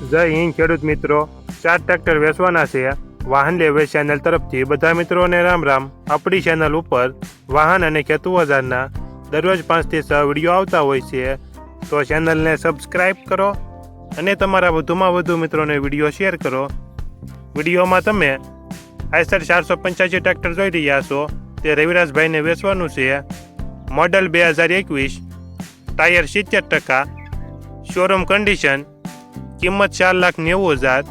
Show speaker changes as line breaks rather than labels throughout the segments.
જય હિન્દ ખેડૂત મિત્રો, 4 ટ્રેક્ટર વેચવાના છે. વાહન લેવે ચેનલ તરફથી બધા મિત્રોને રામ રામ. આપણી ચેનલ ઉપર વાહન અને ખેતુ ઓજારના દરરોજ 5 થી 6 વિડીયો આવતા હોય છે, તો ચેનલને સબસ્ક્રાઈબ કરો અને તમારા વધુમાં વધુ મિત્રોને વિડીયો શેર કરો. વિડીયોમાં તમે આઈસર 485 ટ્રેક્ટર જોઈ રહ્યા છો. તે રવિરાજભાઈને વેચવાનું છે. મોડલ 2021, ટાયર 70%, શોરૂમ કન્ડિશન, કિંમત 4,90,000,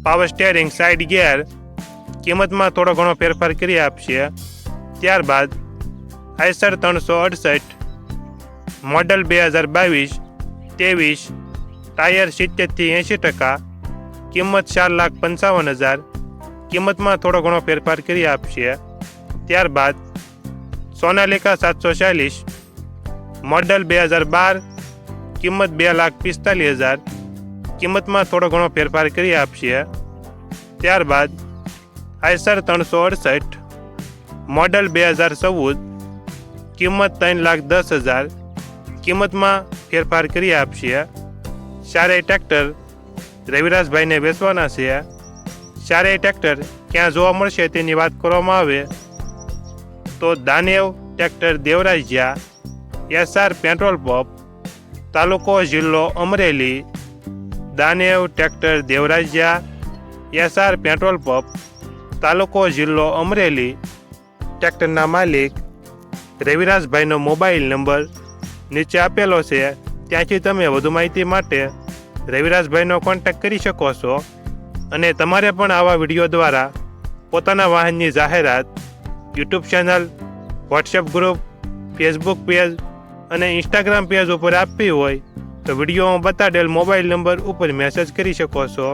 પાવર સ્ટેરિંગ, સાઇડ ગિયર, કિંમતમાં થોડો ઘણો ફેરફાર કરી આપશે. ત્યારબાદ આઈસર 368, મોડલ 2022-23, ટાયર 70થી 80%, કિંમત 4,55,000, કિંમતમાં થોડો ઘણો ફેરફાર કરી આપશે. ત્યારબાદ સોનાલિકા 740, મોડલ 2012, કિંમત 2,45,000, કિંમતમાં થોડો ઘણો ફેરફાર કરી આપશે. ત્યારબાદ આઈસર 368, મોડલ 2014, કિંમત 3,10,000, કિંમતમાં ફેરફાર કરી આપશે. ચારેય ટ્રેક્ટર રવિરાજભાઈને વેચવાના છે. ચારેય ટ્રેક્ટર ક્યાં જોવા મળશે તેની વાત કરવામાં આવે તો દાનેવ tractor Devrajiya, SR petrol pump, તાલુકો જિલ્લો અમરેલી. દાનેવ tractor Devrajiya, SR petrol pump, તાલુકો જિલ્લો અમરેલી. ટ્રેક્ટરના માલિક રવિરાજભાઈનો મોબાઈલ નંબર નીચે આપેલો છે, ત્યાંથી તમે વધુ માહિતી માટે રવિરાજભાઈનો કોન્ટેક્ટ કરી શકો છો. અને તમારે પણ આવા વિડીયો દ્વારા પોતાના વાહનની જાહેરાત YouTube channel, WhatsApp group, Facebook page અને ઇન્સ્ટાગ્રામ પેજ ઉપર આપવી હોય તો વિડીયોમાં બતાડેલ મોબાઈલ નંબર ઉપર મેસેજ કરી શકો છો.